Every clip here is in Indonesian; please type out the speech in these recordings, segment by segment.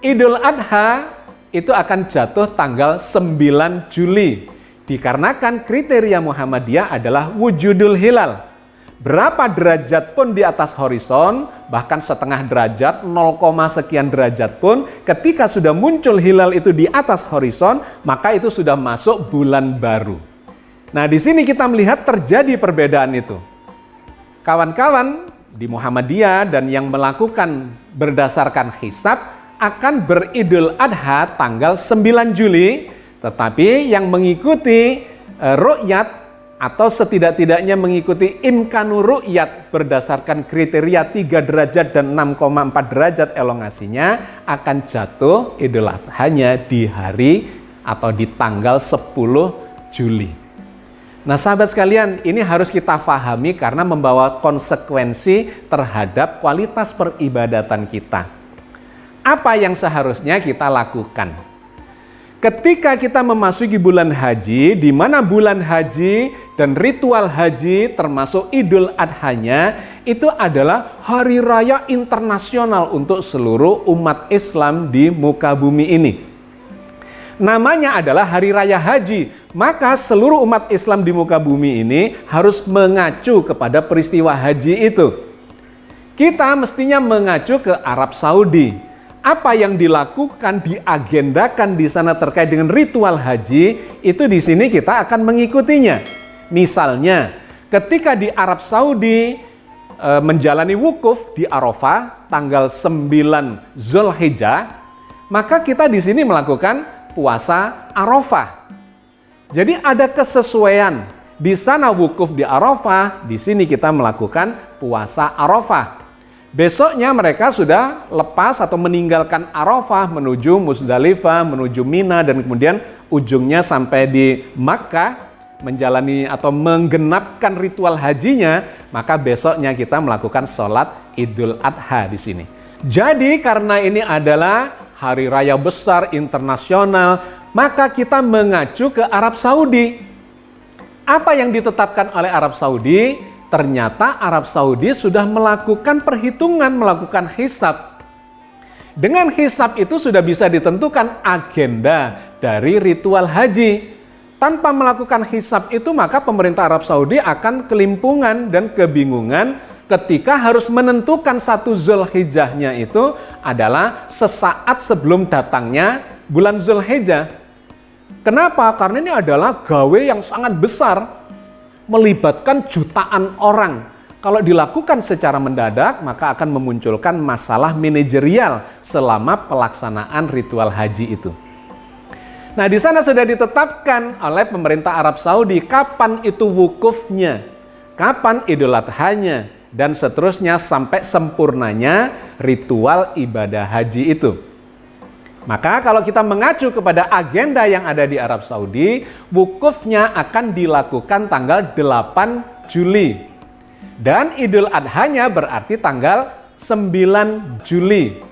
Idul Adha itu akan jatuh tanggal 9 Juli. Dikarenakan kriteria Muhammadiyah adalah wujudul hilal. Berapa derajat pun di atas horizon, bahkan setengah derajat, 0, sekian derajat pun, ketika sudah muncul hilal itu di atas horizon, maka itu sudah masuk bulan baru. Nah, di sini kita melihat terjadi perbedaan itu. Kawan-kawan di Muhammadiyah dan yang melakukan berdasarkan hisab akan beridul adha tanggal 9 Juli, tetapi yang mengikuti ru'yat atau setidak-tidaknya mengikuti imkanu ru'yat berdasarkan kriteria 3 derajat dan 6,4 derajat elongasinya akan jatuh idul adhanya di hari atau di tanggal 10 Juli. Nah, sahabat sekalian, ini harus kita pahami karena membawa konsekuensi terhadap kualitas peribadatan kita. Apa yang seharusnya kita lakukan? Ketika kita memasuki bulan haji, di mana bulan haji dan ritual haji termasuk idul adhanya, itu adalah hari raya internasional untuk seluruh umat Islam di muka bumi ini. Namanya adalah hari raya haji, maka seluruh umat Islam di muka bumi ini harus mengacu kepada peristiwa haji itu. Kita mestinya mengacu ke Arab Saudi. Apa yang dilakukan, diagendakan di sana terkait dengan ritual haji, itu di sini kita akan mengikutinya. Misalnya, ketika di Arab Saudi menjalani wukuf di Arafah tanggal 9 Zulhijjah, maka kita di sini melakukan puasa Arafah. Jadi ada kesesuaian. Di sana wukuf di Arafah, di sini kita melakukan puasa Arafah. Besoknya mereka sudah lepas atau meninggalkan Arafah menuju Musdalifah, menuju Mina, dan kemudian ujungnya sampai di Makkah menjalani atau menggenapkan ritual hajinya, maka besoknya kita melakukan sholat Idul Adha di sini. Jadi karena ini adalah hari raya besar internasional, maka kita mengacu ke Arab Saudi. Apa yang ditetapkan oleh Arab Saudi? Ternyata Arab Saudi sudah melakukan perhitungan, melakukan hisab. Dengan hisab itu sudah bisa ditentukan agenda dari ritual haji. Tanpa melakukan hisab itu, maka pemerintah Arab Saudi akan kelimpungan dan kebingungan ketika harus menentukan satu Zulhijjahnya itu adalah sesaat sebelum datangnya bulan Zulhijjah. Kenapa? Karena ini adalah gawe yang sangat besar, melibatkan jutaan orang. Kalau dilakukan secara mendadak, maka akan memunculkan masalah manajerial selama pelaksanaan ritual haji itu. Nah, di sana sudah ditetapkan oleh pemerintah Arab Saudi kapan itu wukufnya, kapan Idul Adhanya, dan seterusnya sampai sempurnanya ritual ibadah haji itu. Maka kalau kita mengacu kepada agenda yang ada di Arab Saudi, wukufnya akan dilakukan tanggal 8 Juli. Dan Idul Adhanya berarti tanggal 9 Juli.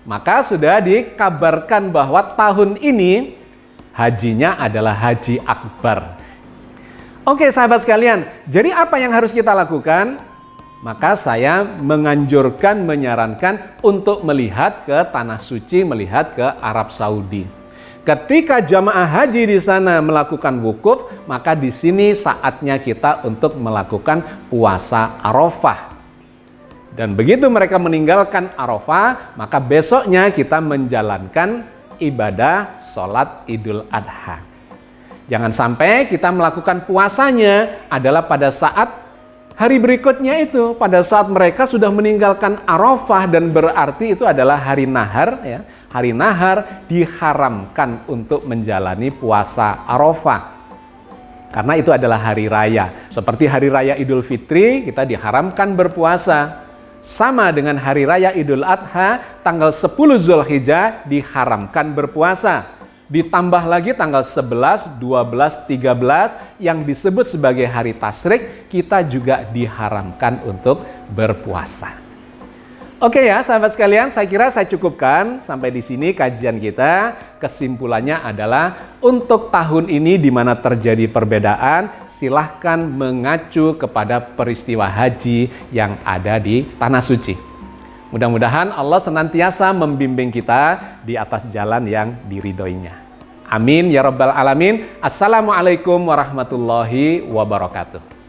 Maka sudah dikabarkan bahwa tahun ini hajinya adalah Haji Akbar. Oke sahabat sekalian, jadi apa yang harus kita lakukan? Maka saya menganjurkan, menyarankan untuk melihat ke Tanah Suci, melihat ke Arab Saudi. Ketika jamaah haji di sana melakukan wukuf, maka di sini saatnya kita untuk melakukan puasa Arafah. Dan begitu mereka meninggalkan Arafah, maka besoknya kita menjalankan ibadah sholat Idul Adha. Jangan sampai kita melakukan puasanya adalah pada saat hari berikutnya itu, pada saat mereka sudah meninggalkan Arafah, dan berarti itu adalah hari nahar. Ya. Hari nahar diharamkan untuk menjalani puasa Arafah. Karena itu adalah hari raya. Seperti hari raya Idul Fitri, kita diharamkan berpuasa. Sama dengan hari raya Idul Adha, tanggal 10 Zulhijjah diharamkan berpuasa. Ditambah lagi tanggal 11, 12, 13 yang disebut sebagai hari tasyrik, kita juga diharamkan untuk berpuasa. Oke ya sahabat sekalian, saya kira saya cukupkan sampai di sini kajian kita. Kesimpulannya adalah untuk tahun ini di mana terjadi perbedaan, silahkan mengacu kepada peristiwa haji yang ada di Tanah Suci. Mudah-mudahan Allah senantiasa membimbing kita di atas jalan yang diridhoinya. Amin ya rabbal alamin. Assalamualaikum warahmatullahi wabarakatuh.